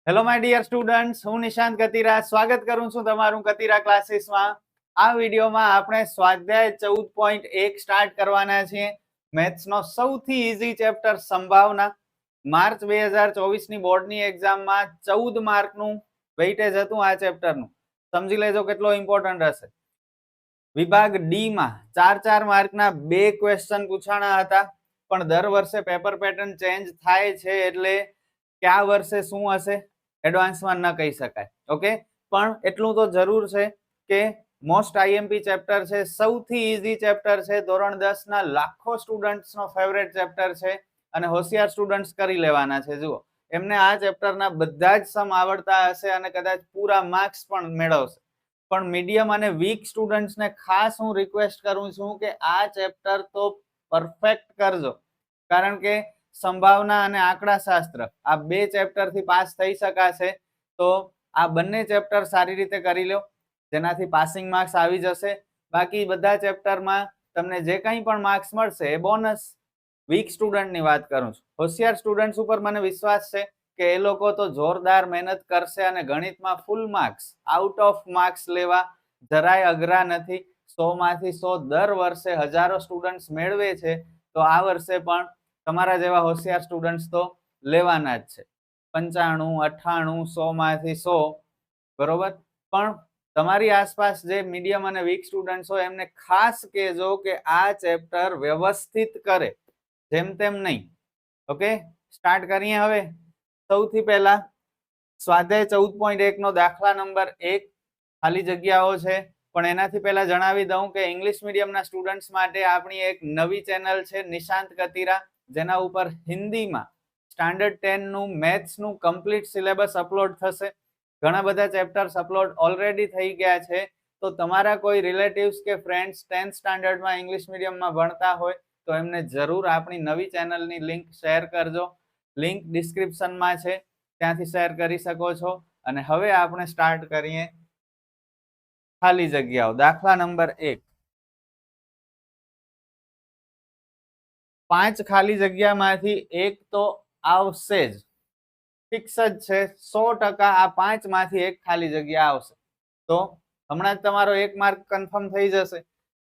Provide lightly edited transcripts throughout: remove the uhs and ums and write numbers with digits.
Hello my dear students, હું નિશાંત કતીરા સ્વાગત કરું છું તમારું કતીરા ક્લાસીસમાં. આ વિડીયોમાં આપણે સ્વાધ્યાય 14.1 સ્ટાર્ટ કરવાના છીએ. મેથ્સનો સૌથી ઈઝી ચેપ્ટર સંભાવના. માર્ચ 2024 ની બોર્ડની એક્ઝામમાં 14 માર્કનું વેઇટેજ હતું આ ચેપ્ટરનું. સમજી લેજો કેટલો ઇમ્પોર્ટન્ટ હશે. વિભાગ ડી માં 4 માર્કના 2 ક્વેશ્ચન પૂછાણા હતા, પણ દર વર્ષે પેપર પેટર્ન ચેન્જ થાય છે એટલે કયા વર્ષે શું હશે એડવાન્સમાં ન કહી શકાય. ઓકે, પણ એટલું તો જરૂર છે કે મોસ્ટ આઈએમપી ચેપ્ટર છે, સૌથી ઈઝી ચેપ્ટર છે, ધોરણ 10 ના લાખો સ્ટુડન્ટ્સનો ફેવરેટ ચેપ્ટર છે અને હોશિયાર સ્ટુડન્ટ્સ કરી લેવાના છે. જુઓ, એમને આ ચેપ્ટરના બધા જ સમ આવડતા હશે અને કદાચ પૂરા માર્ક્સ પણ મેળવશે. પણ મીડિયમ અને વીક સ્ટુડન્ટ્સને ખાસ હું રિક્વેસ્ટ કરું છું કે આ ચેપ્ટર તો પરફેક્ટ કરજો, કારણ કે સંભાવના અને આંકડાશાસ્ત્ર આ 2 ચેપ્ટરથી પાસ થઈ શકાશે. તો આ બંને ચેપ્ટર સારી રીતે કરી લો, જેનાથી પાસિંગ માર્ક્સ આવી જશે. બાકી બધા ચેપ્ટરમાં તમને જે કંઈ પણ માર્ક્સ મળશે એ બોનસ. વીક સ્ટુડન્ટની વાત કરું છું. હોશિયાર સ્ટુડન્ટ્સ ઉપર મને વિશ્વાસ છે કે એ લોકો તો જોરદાર મહેનત કરશે અને ગણિતમાં full marks, out of marks લેવા જરાય અઘરા નથી. 100 માંથી 100 દર વર્ષે હજારો સ્ટુડન્ટ્સ મેળવે છે, તો આ વર્ષે પણ તમારા જેવા હોશિયાર સ્ટુડન્ટ્સ તો લેવાના જ છે. 95, 98, 100 માંથી 100, બરોબર. પણ તમારી આસપાસ જે મીડિયમ અને વીક સ્ટુડન્ટ્સ હોય એમને ખાસ કહેજો કે આ ચેપ્ટર વ્યવસ્થિત કરે, જેમ તેમ નહીં. ઓકે, સ્ટાર્ટ કરીએ હવે. સૌથી પહેલા સ્વાધ્યાય 14.1 નો દાખલા નંબર 1 ખાલી જગ્યાઓ છે, પણ એનાથી પહેલા જણાવી દઉં કે ઇંગ્લિશ મીડિયમના સ્ટુડન્ટ્સ માટે આપણી એક નવી ચેનલ છે નિશાંત કતીરા, જેના ઉપર હિન્દીમાં સ્ટાન્ડર્ડ 10 નું મેથ્સનું કમ્પ્લીટ સિલેબસ અપલોડ થશે. ઘણા બધા ચેપ્ટર્સ અપલોડ ઓલરેડી થઈ ગયા છે. તો તમારા કોઈ રિલેટિવ્સ કે ફ્રેન્ડ્સ 10th સ્ટાન્ડર્ડમાં ઇંગ્લિશ મીડિયમમાં ભણતા હોય તો એમને જરૂર આપણી નવી ચેનલની લિંક શેર કરજો. લિંક ડિસ્ક્રિપ્શનમાં છે, ત્યાંથી શેર કરી શકો છો. અને હવે આપણે સ્ટાર્ટ કરીએ ખાલી જગ્યાઓ. દાખલા નંબર 1. 5 ખાલી જગ્યામાંથી એક તો આવશે જ, ફિક્સ જ છે. 100% આ 5 માંથી એક ખાલી જગ્યા આવશે. તો હમણાં જ તમારો 1 માર્ક કન્ફર્મ થઈ જશે.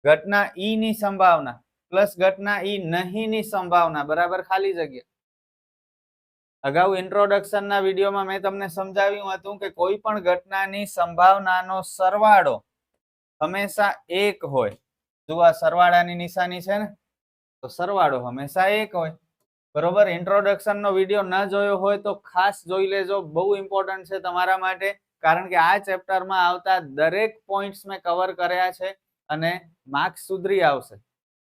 ઘટના ઈ ની સંભાવના પ્લસ ઘટના ઈ નહીં ની સંભાવના બરાબર ખાલી જગ્યા. અગાઉ ઇન્ટ્રોડક્શનના વિડીયોમાં મેં તમને સમજાવ્યું હતું કે કોઈ પણ ઘટનાની સંભાવનાનો સરવાળો હંમેશા 1 હોય. જો આ સરવાળાની નિશાની છે ને, તો સરવાળો હંમેશા 1 હોય, બરોબર. ઇન્ટ્રોડક્શનનો વિડીયો ન જોયો હોય તો ખાસ જોઈ લેજો, બહુ ઇમ્પોર્ટન્ટ છે તમારા માટે, કારણ કે આ ચેપ્ટરમાં આવતા દરેક પોઈન્ટ્સ મેં કવર કર્યા છે અને માર્ક્સ સુધરી આવશે,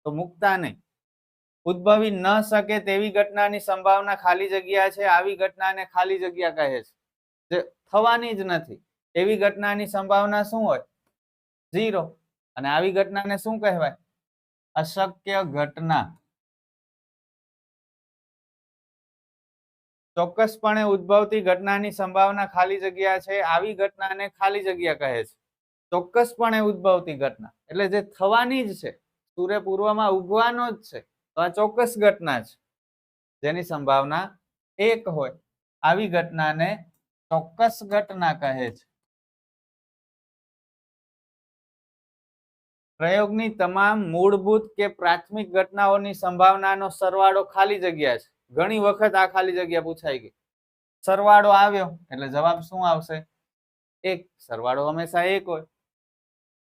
તો મૂકતા નહીં. ઉદ્ભવી ન શકે તેવી ઘટનાની સંભાવના ખાલી જગ્યા છે. આવી ઘટનાને ખાલી જગ્યા કહે છે, જે થવાની જ નથી એવી ઘટનાની સંભાવના શું હોય? 0. અને આવી ઘટનાને શું કહેવાય? અશક્ય ઘટના. ચોક્કસપણે ઉદ્ભવતી ઘટનાની સંભાવના ખાલી જગ્યા છે. આવી ઘટનાને ખાલી જગ્યા કહે છે. ચોક્કસપણે ઉદ્ભવતી ઘટના એટલે જે થવાની જ છે, સૂર્યપૂર્વમાં ઉગવાનો જ છે, તો આ ચોક્કસ ઘટના છે જેની સંભાવના 1 હોય. આવી ઘટનાને ચોક્કસ ઘટના કહે છે. પ્રયોગની તમામ મૂળભૂત કે પ્રાથમિક ઘટનાઓની સંભાવનાનો સરવાળો ખાલી જગ્યા છે. ઘણી વખત આ ખાલી જગ્યા પૂછાઈ ગઈ. સરવાળો આવ્યો એટલે જવાબ શું આવશે? 1. સરવાળો હંમેશા 1 હોય.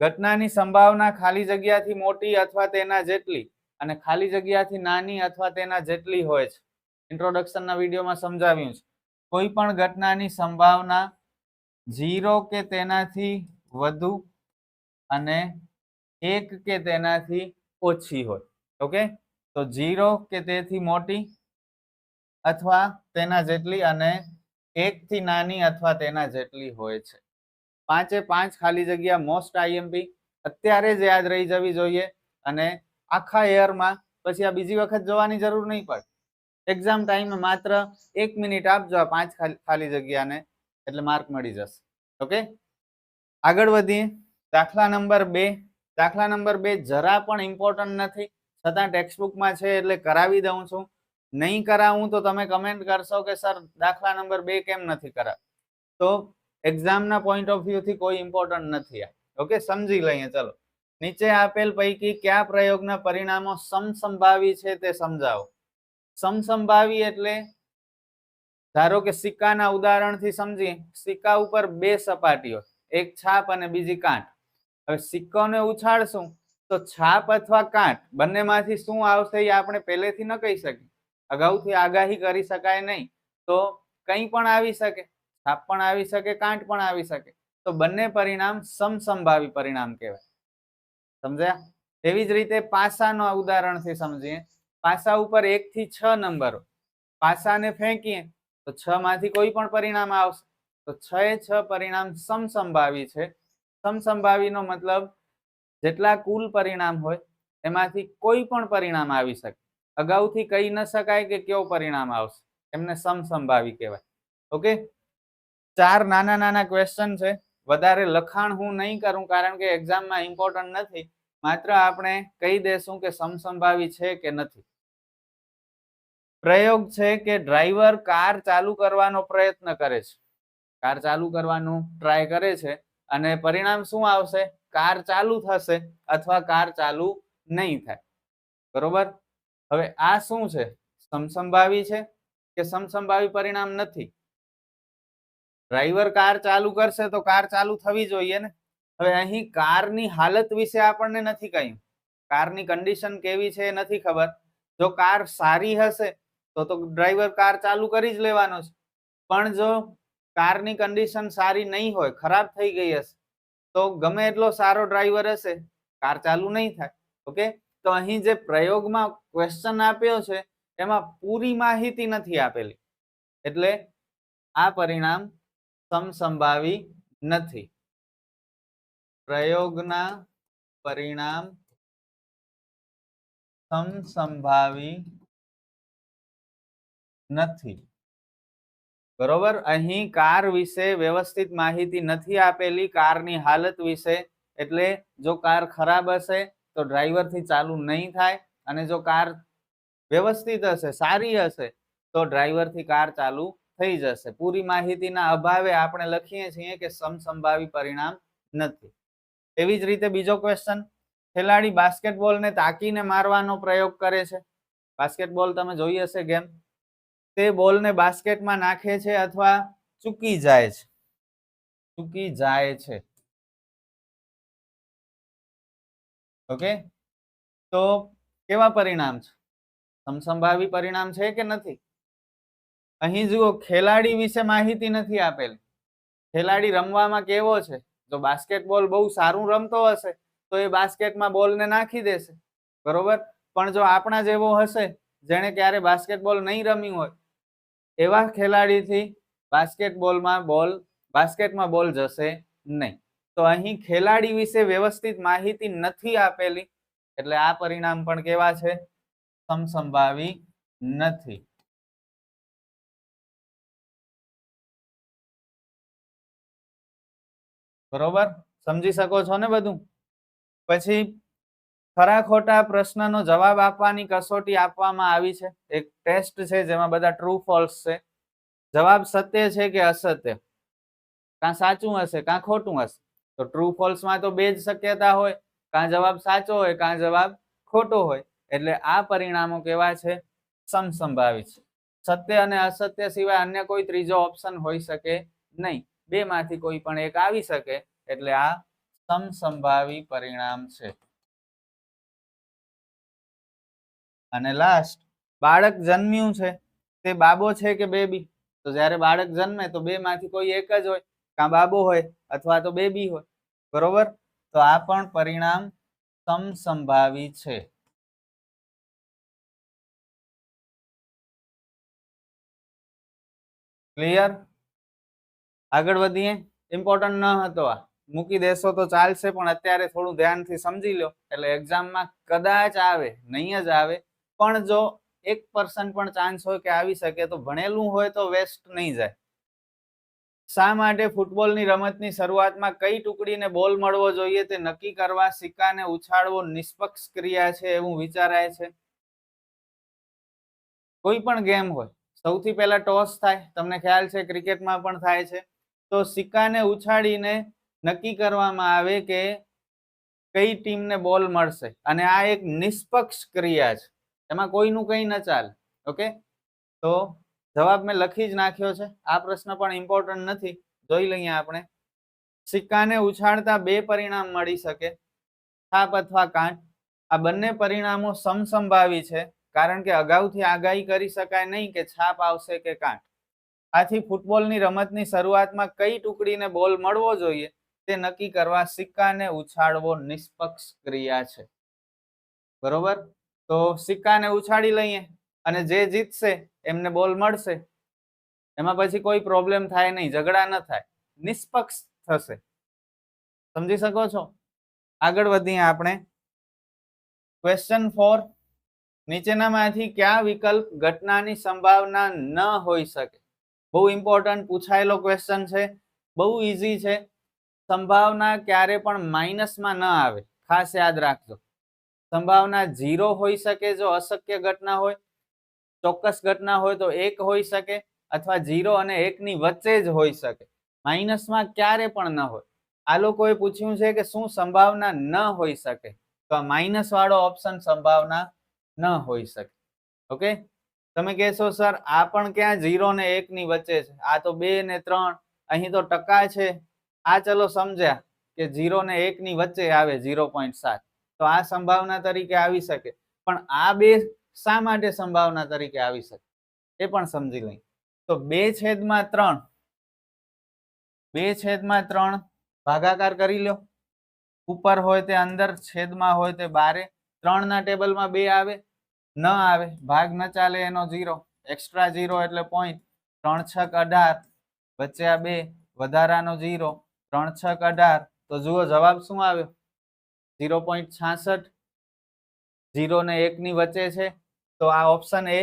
ઘટનાની સંભાવના ખાલી જગ્યાથી મોટી અથવા તેના જેટલી અને ખાલી જગ્યાથી નાની અથવા તેના જેટલી હોય છે. ઇન્ટ્રોડક્શનના વિડીયોમાં સમજાવ્યું છે. કોઈ પણ ઘટનાની સંભાવના 0 કે તેનાથી વધુ અને 1 કે તેનાથી ઓછી હોય. ઓકે, તો 0 કે તેથી મોટી અથવા તેના જેટલી અને 1 થી નાની અથવા તેના જેટલી હોય છે. 5 એ 5 ખાલી જગ્યા મોસ્ટ આઈએમપી અત્યારે જ યાદ રહી જવી જોઈએ અને આખા યરમાં પછી આ બીજી વખત જોવાની જરૂર નહીં પડે. એક્ઝામ ટાઈમે માત્ર 1 મિનિટ આપજો આ 5 ખાલી જગ્યાને, એટલે માર્ક મળી જશે. ઓકે, આગળ વધીએ. દાખલા નંબર 2. દાખલા નંબર 2 જરા પણ ઇમ્પોર્ટન્ટ નથી, છતાં ટેક્સ્ટબુકમાં છે એટલે કરાવી દઉં છું. નહીં કરાવું તો તમે કમેન્ટ કરશો કે સર દાખલા નંબર 2 કેમ નથી કરાવ. તો એક્ઝામના પોઈન્ટ ઓફ વ્યૂ થી કોઈ ઇમ્પોર્ટન્ટ નથી આ. ઓકે, સમજી લઈએ. ચલો, નીચે આપેલ પૈકી કયા પ્રયોગના પરિણામો સમસંભાવી છે તે સમજાવો. સમસંભાવી એટલે ધારો કે સિક્કાના ઉદાહરણથી સમજીએ. સિક્કા ઉપર બે સપાટીઓ, એક છાપ અને બીજી કાંટ. હવે સિક્કોને ઉછાળશું તો છાપ અથવા કાંટ બંનેમાંથી શું આવશે એ આપણે પહેલેથી ન કહી શકીએ, અગાઉથી આગાહી કરી શકાય નહીં. તો કંઈ પણ આવી શકે, છાપ પણ આવી શકે, કાંટ પણ આવી શકે. તો બંને પરિણામ સમસંભાવી પરિણામ કહેવાય. સમજ્યા? એવી જ રીતે પાસાનો ઉદાહરણથી સમજીએ. પાસા ઉપર 1 થી 6 નંબરો, પાસાને ફેંકીએ તો 6 માંથી કોઈ પણ પરિણામ આવશે. તો 6 એ 6 પરિણામ સમસંભાવી છે. સમસંભાવીનો મતલબ જેટલા કુલ પરિણામ હોય એમાંથી કોઈ પણ પરિણામ આવી શકે. અગાઉથી કહી ન શકાય કે કયો પરિણામ આવશે, એમને સમસંભાવી કહેવાય. ઓકે, 4 નાના નાના ક્વેશ્ચન છે. વધારે લખાણ હું નહીં કરું કારણ કે એક્ઝામમાં ઇમ્પોર્ટન્ટ નથી. માત્ર આપણે કહી દેશું કે સમસંભાવી છે કે નથી. પ્રયોગ છે કે ડ્રાઈવર કાર ચાલુ કરવાનો પ્રયત્ન કરે છે, કાર ચાલુ કરવાનું ટ્રાય કરે છે અને પરિણામ શું આવશે? કાર ચાલુ થશે અથવા કાર ચાલુ નહીં થાય. બરોબર? હવે આ શું છે? સમસંભાવી છે કે સમસંભાવી પરિણામ નથી? ડ્રાઈવર કાર ચાલુ કરશે તો કાર ચાલુ થવી જોઈએ ને. હવે અહીં કારની હાલત વિશે આપણને નથી કહ્યું, કારની કન્ડિશન કેવી છે એ નથી ખબર. જો કાર સારી હશે તો ડ્રાઈવર કાર ચાલુ કરી જ લેવાનો છે. પણ જો કારની કન્ડિશન સારી નહીં હોય, ખરાબ થઈ ગઈ હશે, તો ગમે એટલો સારો ડ્રાઈવર હશે, કાર ચાલુ નહીં થાય. ઓકે, તો અહીં જે પ્રયોગમાં ક્વેશ્ચન આપ્યો છે એમાં પૂરી માહિતી નથી આપેલી, એટલે આ પરિણામ સમસંભાવી નથી. પ્રયોગના પરિણામ સમસંભાવી નથી. બરોબર? અહીં કાર વિશે વ્યવસ્થિત માહિતી નથી આપેલી, કારની હાલત વિશે. એટલે જો કાર ખરાબ હશે તો ડ્રાઈવરથી ચાલુ નહીં થાય, અને જો કાર વ્યવસ્થિત હશે, સારી હશે, તો ડ્રાઈવરથી કાર ચાલુ થઈ જશે. પૂરી માહિતીના અભાવે આપણે લખીએ છીએ કે સમસંભાવી પરિણામ નથી. એવી જ રીતે બીજો ક્વેશ્ચન, ખેલાડી બાસ્કેટબોલને તાકીને મારવાનો પ્રયોગ કરે છે. બાસ્કેટબોલ તમે જોઈ હશે ગેમ. તે બોલને બાસ્કેટમાં નાખે છે અથવા ચૂકી જાય છે. ચૂકી જાય છે. ઓકે, તો કેવા પરિણામ છે? સમસંભાવી પરિણામ છે કે નથી? અહીં જુઓ, ખેલાડી વિશે માહિતી નથી આપેલી. ખેલાડી રમવામાં કેવો છે? જો બાસ્કેટબોલ બહુ સારું રમતો હશે તો એ બાસ્કેટમાં બોલને નાખી દેશે. બરોબર? પણ જો આપણા જેવો હશે, જેણે ક્યારે બાસ્કેટબોલ નહીં રમ્યું હોય, એવા ખેલાડીથી બાસ્કેટમાં બોલ જશે નહીં. તો અહીં ખેલાડી વિશે વ્યવસ્થિત માહિતી નથી આપેલી, એટલે આ પરિણામ પણ કેવા છે? સમસંભાવી નથી. બરોબર? સમજી શકો છો ને બધું? પછી ખરા ખોટા પ્રશ્નનો જવાબ આપવાની કસોટી આપવામાં આવી છે. એક ટેસ્ટ છે જેમાં બધા ટ્રુ ફોલ્સ છે. જવાબ સત્ય છે કે અસત્ય, કાં સાચું હશે કાં ખોટું હશે. તો ટ્રુ ફોલ્સમાં તો બે જ શક્યતા હોય, કાં જવાબ સાચો હોય કાં જવાબ ખોટો હોય. એટલે આ પરિણામો કેવા છે? સમસંભાવી છે. સત્ય અને અસત્ય સિવાય અન્ય કોઈ ત્રીજો ઓપ્શન હોઈ શકે નહીં. બે માંથી કોઈ પણ એક આવી શકે, એટલે આ સમસંભાવી પરિણામ છે. અને લાસ્ટ, બાળક જન્મ્યું છે તે બાબો છે કે બેબી? તો જ્યારે બાળક જન્મે તો બે માંથી કોઈ એક જ હોય, કાં બાબો હોય અથવા તો બેબી હોય. બરોબર? તો આ પણ પરિણામ સમસંભાવી છે. ક્લિયર? આગળ વધીએ. ઇમ્પોર્ટન્ટ ન હતો આ, મૂકી દેશો તો ચાલશે, પણ અત્યારે થોડું ધ્યાનથી સમજી લો, એટલે એક્ઝામમાં કદાચ આવે, નહીં જ આવે, પણ જો 1% પણ ચાન્સ હોય કે આવી શકે, તો ભણેલું હોય તો વેસ્ટ નહીં જાય. શા માટે ફૂટબોલની રમતની શરૂઆતમાં કઈ ટુકડીને બોલ મળવો જોઈએ તે નક્કી કરવા સિક્કાને ઉછાળવો નિષ્પક્ષ ક્રિયા છે એવું વિચારાય છે? કોઈ પણ ગેમ હોય, સૌથી પહેલા ટોસ થાય. તમને ખ્યાલ છે ક્રિકેટમાં પણ થાય છે. તો સિક્કાને ઉછાળીને નક્કી કરવામાં આવે કે કઈ ટીમને બોલ મળશે, અને આ એક નિષ્પક્ષ ક્રિયા છે, એમાં કોઈનું કંઈ ન ચાલે. ઓકે, તો જવાબ મેં લખી જ નાખ્યો છે. આ પ્રશ્ન પણ ઇમ્પોર્ટન્ટ નથી, જોઈ લઈએ આપણે. સિક્કાને ઉછાળતા બે પરિણામ મળી શકે, છાપ અથવા કાંટ. આ બંને પરિણામો સમસંભાવી છે, કારણ કે અગાઉથી આગાહી કરી શકાય નહીં કે છાપ આવશે કે કાંટ. આથી ફૂટબોલની રમતની શરૂઆતમાં કઈ ટુકડીને બોલ મળવો જોઈએ તે નક્કી કરવા સિક્કાને ઉછાળવો નિષ્પક્ષ ક્રિયા છે. બરોબર, તો સિક્કાને ઉછાળી લઈએ અને જે જીતશે એમને બોલ મળશે. એમાં પછી કોઈ પ્રોબ્લેમ થાય નહીં, ઝઘડા ન થાય, નિષ્પક્ષ થશે. સમજી શકો છો? આગળ વધીએ આપણે. ક્વેશ્ચન 4, નીચેનામાંથી કયા વિકલ્પ ઘટનાની સંભાવના ન હોઈ શકે? બહુ ઇમ્પોર્ટન્ટ પૂછાયેલો ક્વેશ્ચન છે, બહુ ઈઝી છે. સંભાવના ક્યારે પણ માઇનસમાં ન આવે, ખાસ યાદ રાખજો. સંભાવના 0 હોઈ શકે જો અશક્ય ઘટના હોય, ચોક્કસ ઘટના હોય તો 1 હોઈ શકે, અથવા 0 અને 1 ની વચ્ચે જ હોઈ શકે. માઇનસમાં ક્યારે પણ ન હોય. આ લોકોએ પૂછ્યું છે કે શું સંભાવના ન હોઈ શકે, તો આ માઇનસ વાળો ઓપ્શન સંભાવના ન હોઈ શકે. ઓકે, તમે કહેશો સર આ પણ ક્યાં 0 ને 1 ની વચ્ચે છે, આ તો 2 ને 3, અહીં તો ટકા છે. આ ચલો સમજ્યા કે 0 ને 1 ની વચ્ચે આવે 0.7, તો આ સંભાવના તરીકે આવી શકે. પણ આ બે શા માટે સંભાવના તરીકે આવી શકે એ પણ સમજી લઈએ. તો 2/3, 2/3 ભાગાકાર કરી લો. ઉપર હોય તે અંદર, છેદમાં હોય તે બારે. 3 ના ટેબલમાં 2 આવે? ન આવે, ભાગ ન ચાલે એનો 0, એક્સ્ટ્રા 0 એટલે પોઈન્ટ. 3 × 6 = 18, વચ્ચે આ 2 વધારાનો 0, 3 × 6 = 18. તો જુઓ જવાબ શું આવ્યો? 0.66. 0 ને 1 ની વચ્ચે છે, તો આ ઓપ્શન એ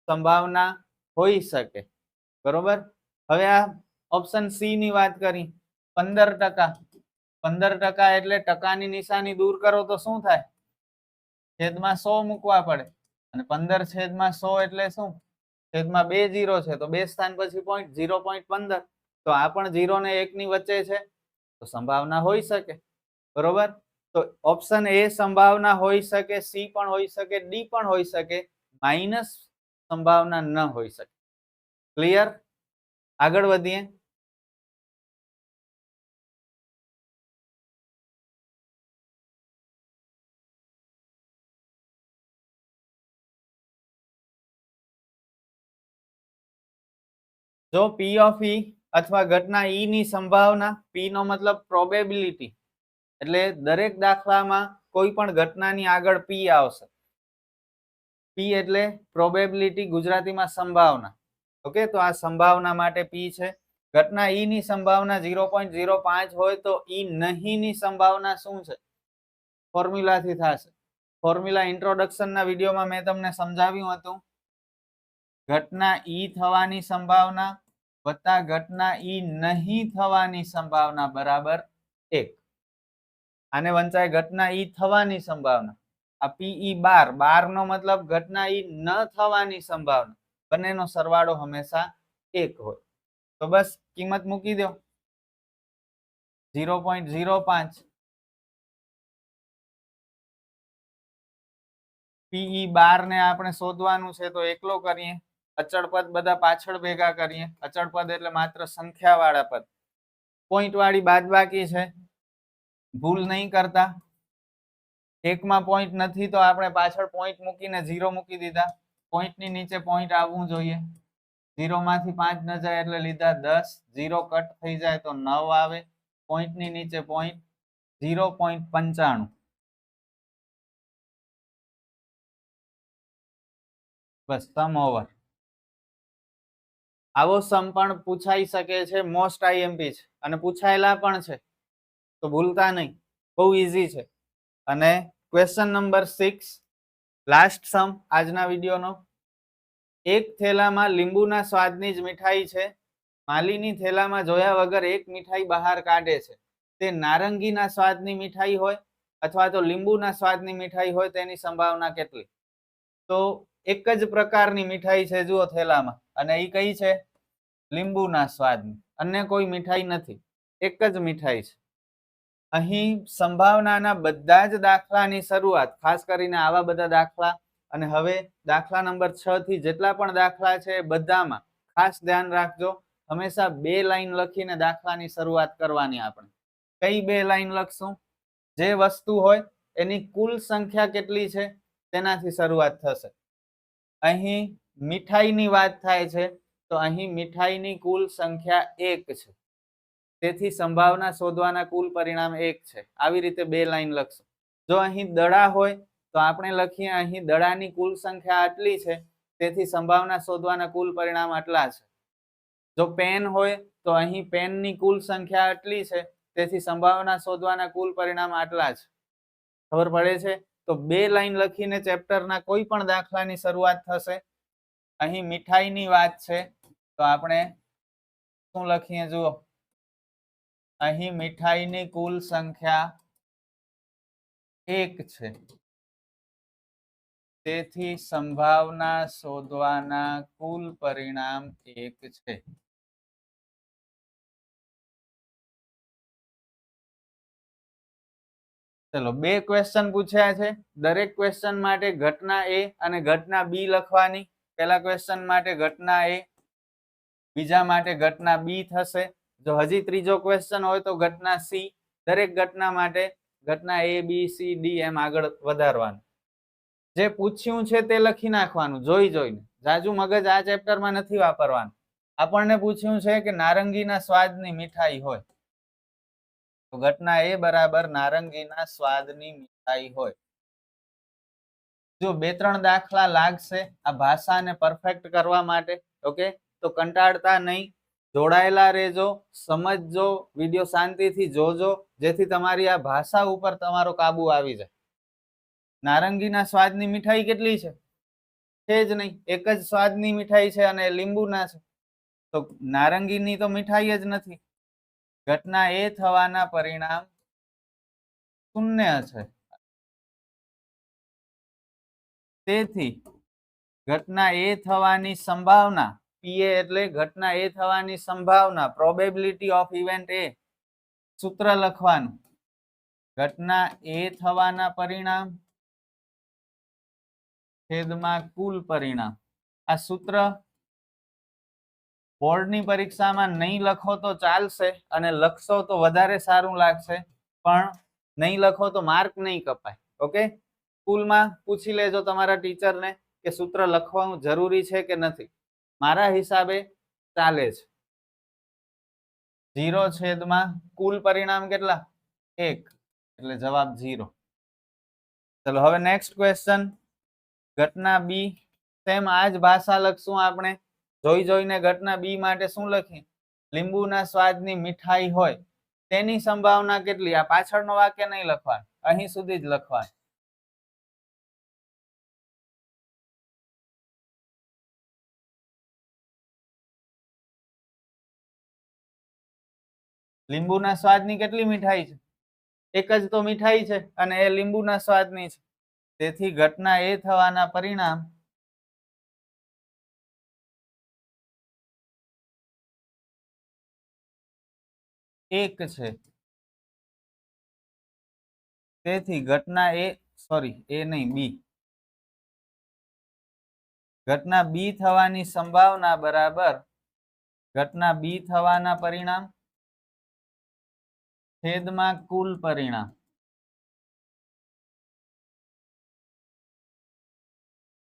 સંભાવના હોઈ શકે. બરોબર, હવે આ ઓપ્શન સી ની વાત કરી, 15%. 15% એટલે ટકાની નિશાની દૂર કરો તો શું થાય? છેદમાં 100 મૂકવા પડે, અને 15/100 એટલે શું? છેદમાં 2 0 છે, તો 2 સ્થાન પછી પોઈન્ટ, 0.15. તો આ પણ 0 ને 1 ની વચ્ચે છે, તો સંભાવના હોઈ શકે. બરોબર, તો ઓપ્શન એ સંભાવના હોઈ શકે, સી પણ હોઈ શકે, ડી પણ હોઈ શકે, માઇનસ સંભાવના ન હોઈ શકે. ક્લિયર? આગળ વધીએ. જો P of E અથવા ઘટના E ની સંભાવના, P નો મતલબ પ્રોબેબિલિટી, એટલે દરેક દાખલામાં કોઈ પણ ઘટનાની આગળ P આવશે. P એટલે પ્રોબેબિલિટી, ગુજરાતીમાં સંભાવના. ઓકે, તો આ સંભાવના માટે P છે. ઘટના E ની સંભાવના 0.05 હોય તો E નહીં ની સંભાવના શું છે? ફોર્મ્યુલાથી થશે. ફોર્મ્યુલા ઇન્ટ્રોડક્શનના વિડીયોમાં મેં તમને સમજાવ્યું હતું. ઘટના E થવાની સંભાવના વત્તા ઘટના E નહીં થવાની સંભાવના બરાબર 1. આને વંચાય ઘટના E થવાની સંભાવના. આ PE12 નો મતલબ ઘટના E ન થવાની સંભાવના. બંનેનો સરવાળો હંમેશા 1 હોય. તો બસ કિંમત મૂકી દો, 0.05. PE12 ને આપણે શોધવાનું છે, તો એકલો કરીએ. અચળ પદ બધા પાછળ ભેગા કરીએ. અચળ પદ એટલે માત્ર સંખ્યા વાળા પદ. પોઈન્ટ વાળી બાદબાકી છે, ભૂલ નહીં કરતા. એકમાં પોઈન્ટ નથી તો આપણે પાછળ પોઈન્ટ મૂકીને 0 મૂકી દીધા. પોઈન્ટની નીચે પોઈન્ટ આવવું જોઈએ. 0 માંથી 5 ન જાય એટલે લીધા 10. 0 કટ થઈ જાય તો 9 આવે. પોઈન્ટની નીચે પોઈન્ટ 0.95. બસ સમ ઓવર. આવો સમ પણ પૂછાઈ શકે છે, મોસ્ટ આઈએમપી છે, અને પૂછાયેલા પણ છે, તો ભૂલતા નહીં. બહુ ઈઝી છે. અને ક્વેશ્ચન નંબર 6, લાસ્ટ સમ આજના વિડીયોનો. એક થેલામાં લીંબુના સ્વાદની જ મીઠાઈ છે. માલીની થેલામાં જોયા વગર એક મીઠાઈ બહાર કાઢે છે. તે નારંગીના સ્વાદની મીઠાઈ હોય અથવા તો લીંબુના સ્વાદની મીઠાઈ હોય, તેની સંભાવના કેટલી? તો એક જ પ્રકારની મીઠાઈ છે જુઓ થેલામાં, અને એ કઈ છે? લીંબુના સ્વાદની. અન્ય કોઈ મીઠાઈ નથી, એક જ મીઠાઈ છે. અહીં સંભાવનાના બધા જ દાખલાની શરૂઆત, ખાસ કરીને આવા બધા દાખલા અને હવે દાખલા નંબર 6 થી જેટલા પણ દાખલા છે બધામાં ખાસ ધ્યાન રાખજો, હંમેશા 2 લાઈન લખીને દાખલાની શરૂઆત કરવાની. આપણે કઈ 2 લાઈન લખશું? જે વસ્તુ હોય એની કુલ સંખ્યા કેટલી છે તેનાથી શરૂઆત થશે. અહીં મીઠાઈની વાત થાય છે તો અહીં મીઠાઈની કુલ સંખ્યા 1 છે, તેથી સંભાવના શોધવાના કુલ પરિણામ 1 છે. આવી રીતે 2 લાઈન લખશું. જો અહીં દડા હોય તો આપણે લખીએ અહીં દડાની કુલ સંખ્યા આટલી છે, તેથી સંભાવના શોધવાના કુલ પરિણામ આટલા છે. જો પેન હોય તો અહીં પેનની કુલ સંખ્યા આટલી છે, તેથી સંભાવના શોધવાના કુલ પરિણામ આટલા છે. ખબર પડે છે? તો 2 લાઈન લખીને ચેપ્ટરના કોઈ પણ દાખલાની શરૂઆત થશે. અહીં મીઠાઈની વાત છે તો આપણે શું લખીએ? જુઓ, અહીં મીઠાઈની કુલ સંખ્યા 1 છે, તેથી સંભાવના શોધવાના કુલ પરિણામ 1 છે. ચલો, 2 ક્વેશ્ચન પૂછ્યા છે. દરેક ક્વેશ્ચન માટે ઘટના A અને ઘટના B લખવાની. પહેલા ક્વેશ્ચન માટે ઘટના A, બીજા માટે ઘટના B થશે. જો હજી ત્રીજો ક્વેશ્ચન હોય તો ઘટના C. દરેક ઘટના માટે ઘટના A, B, C, D એમ આગળ વધારવાનું. જે પૂછ્યું છે તે લખી નાખવાનું જોઈ જોઈને. જાજુ મગજ આ ચેપ્ટરમાં નથી વાપરવાનું. આપણને પૂછ્યું છે કે નારંગીના સ્વાદની મીઠાઈ હોય તો ઘટના A બરાબર નારંગીના સ્વાદની મીઠાઈ હોય. જો 2-3 દાખલા લાગશે આ ભાષાને પરફેક્ટ કરવા માટે, ઓકે? તો કંટાળતા નહીં, જોડાયેલા રહેજો, સમજજો, વિડીયો શાંતિથી જોજો, જેથી તમારી આ ભાષા ઉપર તમારો કાબુ આવી જાય. નારંગીના સ્વાદની મીઠાઈ કેટલી છે? છે જ નહીં, એક જ સ્વાદની મીઠાઈ છે અને લીંબુના છે. તો નારંગીની તો મીઠાઈ જ નથી. ઘટના A થવાના પરિણામ 0 છે. તેથી ઘટના A થવાની સંભાવના, PA એટલે ઘટના A થવાની સંભાવના, પ્રોબેબિલિટી ઓફ ઇવેન્ટ A, સૂત્ર લખવાનું. ઘટના A થવાના પરિણામ છેદમાં કુલ પરિણામ. આ સૂત્ર બોર્ડની પરીક્ષામાં નહીં લખો તો ચાલશે અને લખશો તો વધારે સારું લાગશે, પણ નહીં લખો તો માર્ક નહીં કપાય. ઓકે? સ્કૂલમાં પૂછી લેજો તમારા ટીચરને કે સૂત્ર લખવાનું જરૂરી છે કે નથી. મારા હિસાબે ચાલે છે. 0 છેદમાં કુલ પરિણામ કેટલા? 1, એટલે જવાબ 0. ચલો, હવે નેક્સ્ટ ક્વેશ્ચન. ઘટના B, સેમ આ જ ભાષા લખશું આપણે. જોઈ જોઈને ઘટના B માટે શું લખીએ? લીંબુના સ્વાદની મીઠાઈ હોય તેની સંભાવના કેટલી? આ પાછળનો વાક્ય નહીં લખવાનું, અહીં સુધી જ લખવાનું. લીંબુના સ્વાદની કેટલી મીઠાઈ છે? એક જ તો મીઠાઈ છે અને એ લીંબુના સ્વાદની છે. તેથી ઘટના A થવાના પરિણામ એક છે. તેથી ઘટના A નહીં, B. ઘટના B થવાની સંભાવના બરાબર ઘટના B થવાના પરિણામ છેદમાં કુલ પરિણામ.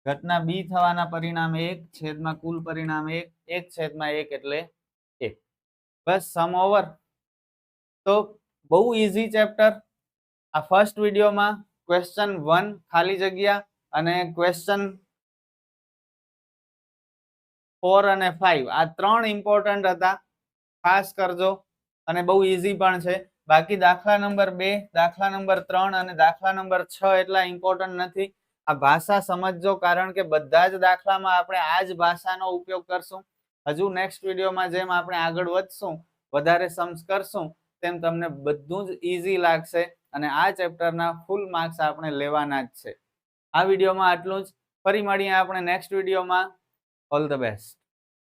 ઘટના B થવાના પરિણામ 1 છેદમાં કુલ પરિણામ 1, 1 છેદમાં 1 એટલે 1. બસ, સમ ઓવર. તો બહુ ઈઝી ચેપ્ટર. આ ફર્સ્ટ વિડીયોમાં ક્વેશ્ચન 1 ખાલી જગ્યા અને ક્વેશ્ચન 4 અને 5 આ 3 ઇમ્પોર્ટન્ટ હતા. ખાસ કરજો અને બહુ ઈઝી પણ છે. બાકી દાખલા નંબર 2, દાખલા નંબર 3 અને દાખલા નંબર 6 એટલા ઇમ્પોર્ટન્ટ નથી. આ ભાષા સમજજો, કારણ કે બધા જ દાખલામાં આપણે આ જ ભાષાનો ઉપયોગ કરશું. હજુ નેક્સ્ટ વિડીયોમાં જેમ આપણે આગળ વધશું, વધારે સમ્સ કરશું, તેમ તમને બધું જ ઈઝી લાગશે અને આ ચેપ્ટરના ફૂલ માર્ક્સ આપણે લેવાના જ છે. આ વિડીયોમાં આટલું જ. ફરી મળીએ આપણે નેક્સ્ટ વિડીયોમાં. All the best.